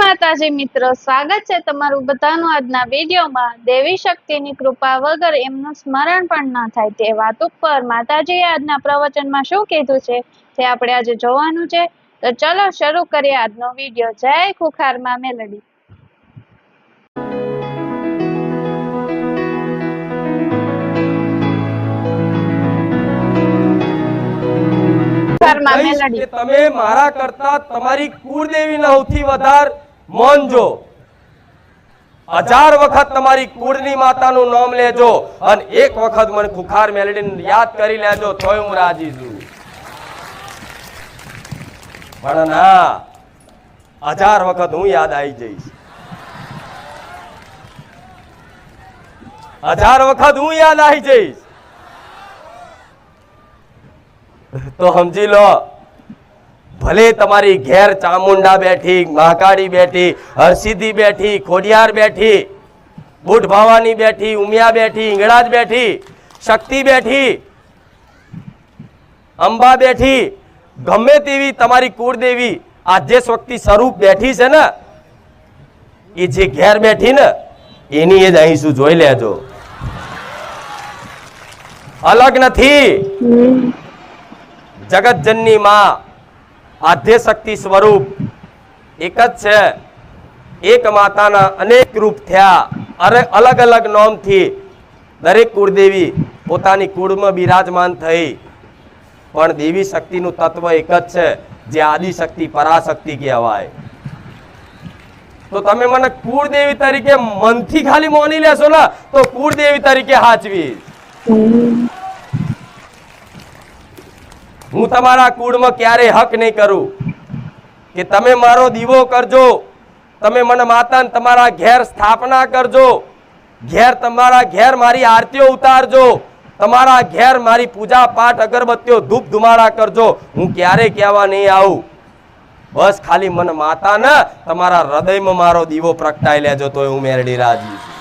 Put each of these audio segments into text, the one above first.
માતાજી મિત્રો, સ્વાગત છે તમારું બધાનું આજના વિડીયોમાં। દેવી શક્તિની કૃપા વગર એમનું સ્મરણ પણ ન થાય તે વાત ઉપર માતાજીએ આજના પ્રવચનમાં શું કીધું છે તે આપણે આજે જોવાનું છે। તો ચલો શરૂ કરીએ આજનો વિડીયો। જય ખુખારમાં મેલડી। તમે મારા કરતા તમારી કુળદેવી સૌથી વધારે માનજો। 1000 વખત તમારી કુળની માતાનું નામ લેજો અને એક વખત મને ખુખાર મેલડીને યાદ કરી લેજો તોય હું રાજી છું। પણ ના 1000 વખત હું યાદ આવી જઈશ। 1000 વખત હું યાદ આવી જઈશ તો સમજી લો, ભલે તમારી ઘેર ચામુંડા બેઠી, મહાકાળી બેઠી, હરસિદ્ધિ બેઠી, ખોડિયાર બેઠી, બુટ ભવાની બેઠી, ઉમિયા બેઠી, ઈંગળાજ બેઠી, શક્તિ બેઠી, અંબા બેઠી, ગમે તેવી તમારી કુળદેવી આજે શક્તિ સ્વરૂપ બેઠી છે ને, એ જે ઘેર બેઠી ને એની એ જ અહીં શું જોઈ લેજો, અલગ નથી। જગતજનની માં આદ્ય શક્તિ સ્વરૂપ એક જ છે। એક માતાના અનેક રૂપ થયા, અરે અલગ અલગ નામથી દરેક કુળદેવી પોતાની કુળમાં બિરાજમાન થઈ, પણ દેવી શક્તિનું તત્વ એક જ છે જે આદિશક્તિ પરાશક્તિ કહેવાય। તો તમે મને કુળદેવી તરીકે મનથી ખાલી માની લેશો ને તો કુળદેવી તરીકે હાચવી। હું તમારા કુળમાં ક્યારે હક નહીં કરું કે તમે મારો દીવો કરજો, તમે મને માતા તમારા ઘેર સ્થાપના કરજો, તમારા ઘેર મારી આરતીઓ ઉતારજો, તમારા ઘેર મારી પૂજા પાઠ અગરબત્તીઓ ધૂપ ધુમાડા કરજો, હું ક્યારે કહેવા નહીં આવું। બસ ખાલી મને માતા ને તમારા હૃદયમાં મારો દીવો પ્રગટાઈ લેજો તો હું મેરડી રાજી છું।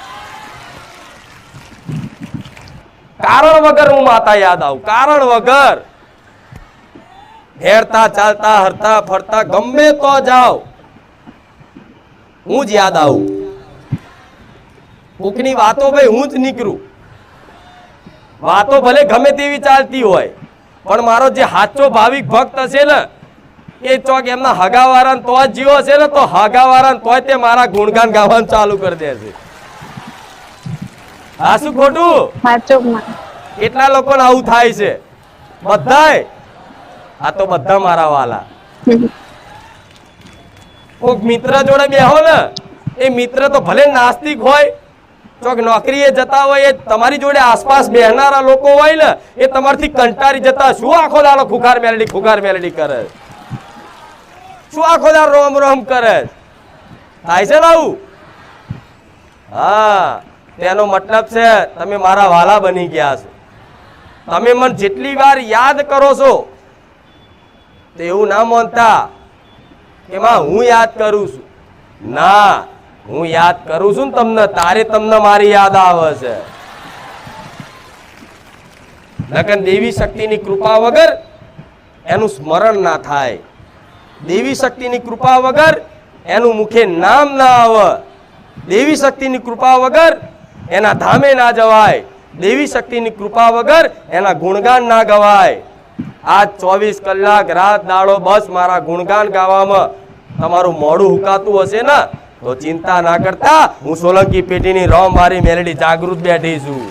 કારણ વગર હું માતા યાદ આવું, કારણ વગર। હેરતા ચાલતા હરતા ફરતા ગમે તો જાઓ હું જ યાદ આવું। કોકની વાતો ભાઈ હું જ નીકળું, વાતો ભલે ગમે તેવી ચાલતી હોય પણ મારો જે સાચો ભાવિક ભક્ત હશે ને એ ચોક એમના હગાવાળા તો જ જીવો હશે ને તો હગાવાળા તોય તે મારા ગુણગાન ગાવાનું ચાલુ કરી દેશે। આ શું ખોટું? કેટલા લોકોને આવું થાય છે? બધાય આ તો બધા મારા વાલા। કોક મિત્ર જોડે બેહો ને, એ મિત્ર તો ભલે નાસ્તિક હોય, ચોક નોકરીએ જતા હોય, એ તમારી જોડે આસપાસ બેહનારા લોકો હોય ને એ તમારથી કંટાળી જતા શું આખો દાડો ખુખાર મેલડી કરે, શું આખો દાડો રોમ રોમ કરે, થાય છે ને આવું? હા, તેનો મતલબ છે તમે મારા વાલા બની ગયા છો। તમે મને જેટલી વાર યાદ કરો છો તો એવું ના માનતા કે માં હું યાદ કરું છું, ના, હું યાદ કરું છું ને તમને, તારે તમને મારી યાદ આવે છે। નકર દેવી શક્તિની કૃપા વગર એનું સ્મરણ ના થાય, દેવી શક્તિની કૃપા વગર એનું મુખે નામ ના આવે, દેવી શક્તિની કૃપા વગર એના ધામે ના જવાય, દેવી શક્તિની કૃપા વગર એના ગુણગાન ના ગવાય। આજ 24 કલાક રાત દાડો બસ મારા ગુણગાન ગાવામાં તમારું મોઢું હુકાતું હશે ને તો ચિંતા ના કરતા, હું સોલંકી પેટીની રોમ મારી મેલડી જાગૃત બેઠી છું।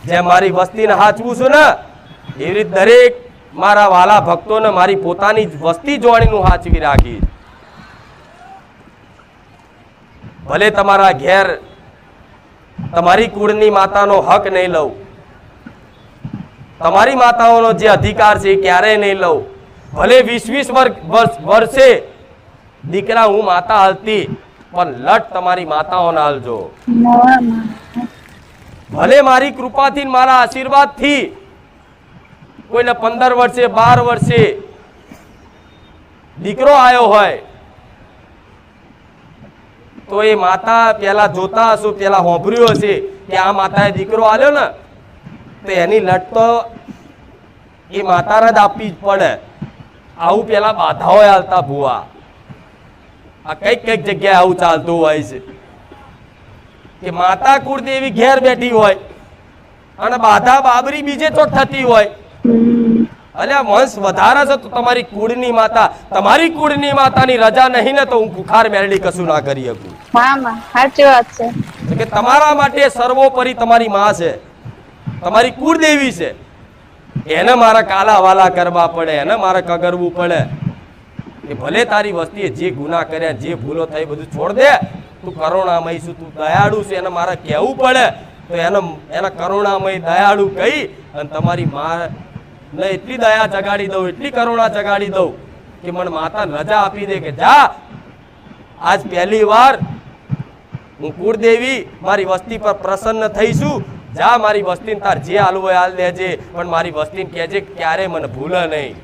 જે મારી વસ્તીને હાચવું છું ને એવી રીતે દરેક મારા વાલા ભક્તોને મારી પોતાની વસ્તી જોડીનું હાચવી રાખી। ભલે તમારા ઘેર તમારી કુળની માતાનો હક નહીં લઉં, તમારી માતાઓનો જે અધિકાર છે એ ક્યારેય નહીં લઉં, ભલે 20 વર્ષે દીકરા હું માતા હાલતી પણ લટ તમારી માતાઓને હાલજો। ભલે મારી કૃપાથી મારા આશીર્વાદથી કોઈને 15 વર્ષે 12 વર્ષે દીકરો આવ્યો હોય તો એ માતા પેલા જોતા હશો, પેલા હોંભર્યું હશે કે આ માતાએ દીકરો આલ્યો ને તો એની લટ તો એ માતાને જ આપવી જ પડે। આવું પેલા બાધાઓ હાલતા ભૂવા. આ કઈક જગ્યાએ આવું ચાલતું હોય છે કે માતા કુળદેવી ઘેર બેઠી હોય અને બાધા બાબરી બીજે ચોક થતી હોય. અલ્યા વંશ વધારે છે તો તમારી કુળની માતા, તમારી કુળની માતાની રજા નહીં ને તો હું કુખાર મેળડી કશું ના કરી શકું. હા માં સાચી વાત છે કે તમારા માટે સર્વોપરી તમારી માં છે, તમારી કુળદેવી છે. એને મારા કાલા વાલા કરવા પડે, એને મારે કગરવું પડે કે ભલે તારી વસ્તીએ જે ગુનાહ કર્યા, જે ભૂલો થઈ બધું છોડ દે, તું કરુણામય છું, તું દયાળુ છે, એને મારે કહેવું પડે. તો એના કરુણામય દયાળુ કહી અને તમારી માં ને એટલી દયા જગાડી દઉં, એટલી કરુણા જગાડી દઉં કે મને માતા રજા આપી દે કે જા, આજ પહેલી વાર હું કુળદેવી મારી વસ્તી પર પ્રસન્ન થઈશું. જા મારી વસ્તીને તાર જે હાલવું હોય હાલ દેજે, પણ મારી વસ્તીને કહેજે ક્યારે મને ભૂલે નહીં.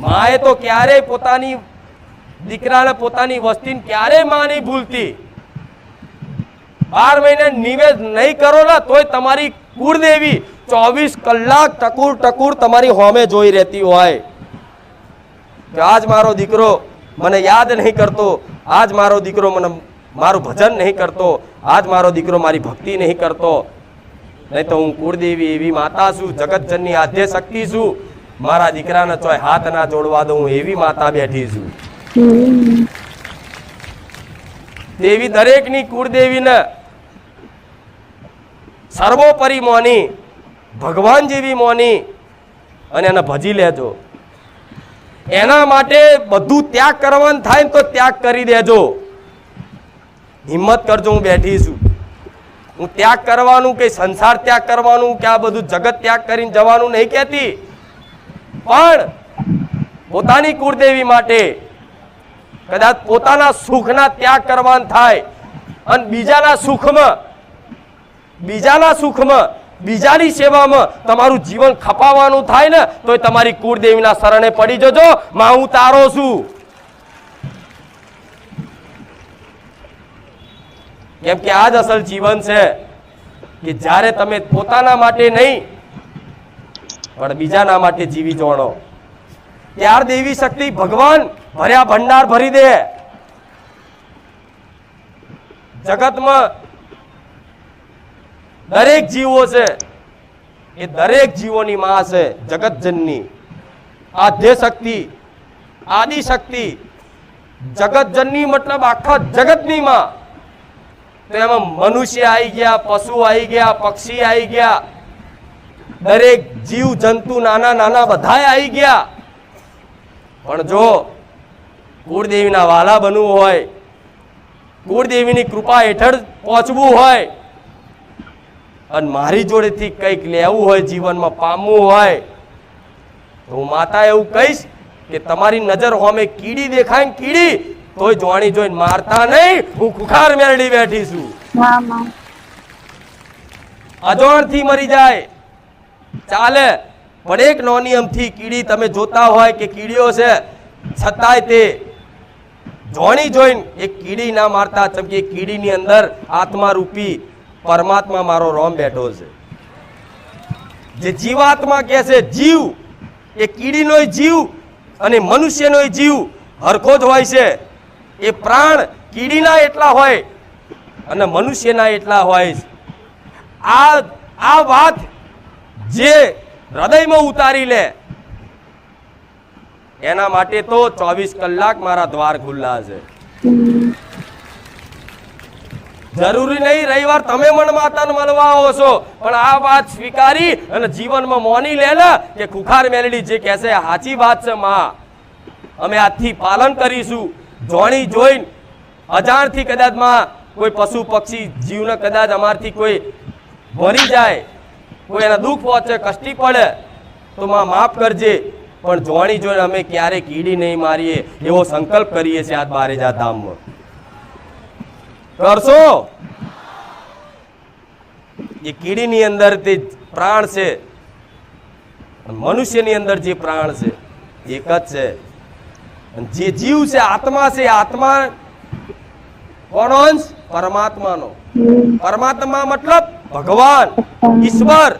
માએ તો ક્યારેય પોતાની દીકરાને, પોતાની વસ્તીને ક્યારેય માં નહીં ભૂલતી. 12 મહિને નિવેદ નહીં કરો ને તોય તમારી કુળદેવી 24 કલાક ટકુર તમારી હોમે જોઈ રહેતી હોય કે આજ મારો દીકરો મને યાદ નહીં કરતો, આજ મારો દીકરો મને મારું ભજન નહીં કરતો, આજ મારો દીકરો મારી ભક્તિ નહીં કરતો. નહીં તો હું કુળદેવી એવી માતા છું, જગતજનની આદ્ય શક્તિ છું, મારા દીકરાને ચોય હાથ ના જોડવા દઉં હું એવી માતા બેઠી છું. દેવી દરેકની કુળદેવીને સર્વોપરી મોની, ભગવાન જેવી મોની અને એને ભજી લેજો. એના માટે બધું ત્યાગ કરવાનું થાય ને તો ત્યાગ કરી દેજો. હિંમત કરજો, હું બેઠી છું. હું ત્યાગ કરવાનું કે સંસાર ત્યાગ કરવાનું કે આ બધું જગત ત્યાગ કરીને જવાનું નહીં કહેતી, પણ પોતાની કુળદેવી માટે કદાચ પોતાના સુખના ત્યાગ કરવાનું થાય અને બીજાના સુખમાં બીજાની સેવામાં તમારું જીવન ખપાવવાનું થાય ને તો તમારી કુળદેવીના શરણે પડી જજો. માં હું તારો છું. કેમ કે આ જ અસલ જીવન છે કે જ્યારે તમે પોતાના માટે નહીં પણ બીજાના માટે જીવી જોણો, ત્યાર દેવી શક્તિ ભગવાન ભર્યા ભંડાર ભરી દે. જગતમાં દરેક જીવો છે એ દરેક જીવોની માં છે, જગતજનની આદ્ય શક્તિ, આદિ શક્તિ. જગતજનની મતલબ આખા જગતની માં. તો એમાં મનુષ્ય આવી ગયા, પશુ આવી ગયા, પક્ષી આવી ગયા, દરેક જીવ જંતુ નાના નાના બધાય આવી ગયા. પણ જો કુળદેવીના વાલા બનવું હોય, કુળદેવીની કૃપા હેઠળ પહોંચવું હોય અને મારી જોડેથી કંઈક લેવું હોય, જીવનમાં પામવું હોય, તો હું માતા એવું કહીશ કે તમારી નજર હોમે કીડી દેખાય ને કીડી તોય જોણી જોઈને મારતા નહીં, હું કુખાર મેળડી બેઠી છું. અજોણથી મરી જાય ચાલે, પણ એક નોની અમથી કીડી તમે જોતા હોય કે કીડીઓ છે છતાંય તે જોણી જોઈને એક કીડી ના મારતા. ચમકે કીડીની અંદર આત્મા રૂપી પરમાત્મા મારો રોમ બેઠો છે. જે જીવાત્મા કહે છે જીવ, એ કીડીનો જીવ અને મનુષ્યનો જીવ હરખો જ હોય છે. એ પ્રાણ કીડીના એટલા હોય અને મનુષ્યના એટલા હોય. આ વાત જે હૃદયમાં ઉતારી લે એના માટે તો 24 કલાક મારા દ્વાર ખુલ્લા છે. જરૂરી નહીં રવિવાર તમે મન માતાને મળવા આવો છો, પણ આ વાત સ્વીકારી અને જીવનમાં મોની લે ને કે કુખાર મેલડી જે કહે છે સાચી વાત છે. માં અમે આજથી પાલન કરીશું. જોણી જોઈને અજાણથી કદાચ માં કોઈ પશુ પક્ષી જીવને કદાચ અમારથી કોઈ મરી જાય, કોઈ એના દુઃખ પહોંચે, કષ્ટી પડે તો માં માફ કરજે, પણ જોણી જોઈને અમે ક્યારે કીડી નહીં મારીએ એવો સંકલ્પ કરીએ છીએ આજ બારેજા ધામમાં. કરશો? એ કીડીની અંદર તે પ્રાણ છે, મનુષ્યની અંદર જે પ્રાણ છે એક જ છે. જે જીવ છે આત્મા છે, આત્મા કોનો અંશ? પરમાત્માનો. પરમાત્મા મતલબ ભગવાન, ઈશ્વર.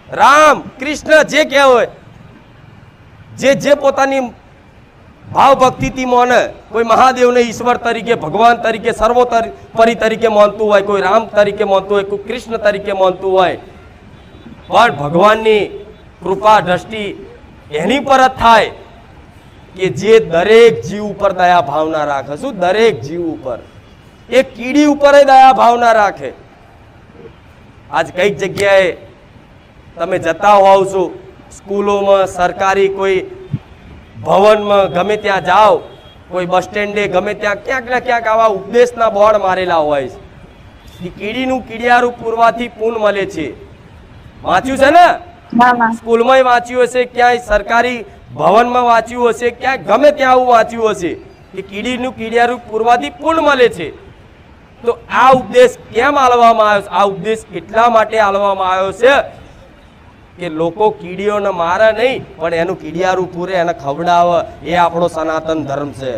રામ કૃષ્ણ જે કહેવાય, જે પોતાની ભાવ ભક્તિથી માને, કોઈ મહાદેવને ઈશ્વર તરીકે, ભગવાન તરીકે, સર્વોપરી તરીકે માનતું હોય, કોઈ રામ તરીકે માનતું હોય, કોઈ કૃષ્ણ તરીકે માનતું હોય, પણ ભગવાનની કૃપા દ્રષ્ટિ એની પર જ થાય કે જે દરેક જીવ ઉપર દયા ભાવના રાખે. શું? દરેક જીવ ઉપર, એક કીડી ઉપર દયા ભાવના રાખે. આજ કઈક જગ્યાએ તમે જતા હોવ છો, સ્કૂલોમાં, સરકારી કોઈ ભવનમાં, ગમે ત્યાં જાઓ, કોઈ બસ સ્ટેન્ડે, ગમે ત્યાં ક્યાંક ને ક્યાંક આવા ઉપદેશના બોર્ડ મારેલા હોય છે. કીડીનું કીડિયારું પૂરવાથી પૂન મળે છે. વાંચ્યું છે ને? સ્કૂલમાં વાંચ્યું હશે, ક્યાંય સરકારી ભવનમાં વાંચ્યું હશે, ક્યાંય ગમે ત્યાં આવું વાંચ્યું હશે કે કીડીનું કીડિયારું પૂરવાથી પૂન મળે છે. તો આ ઉપદેશ કેમ આલવામાં આવ્યો છે? આ ઉપદેશ એટલા માટે આલવામાં આવ્યો છે કે લોકો કીડીઓને મારે નહીં, પણ એનું કીડિયારું પૂરે, એને ખવડાવે. એ આપણો સનાતન ધર્મ છે.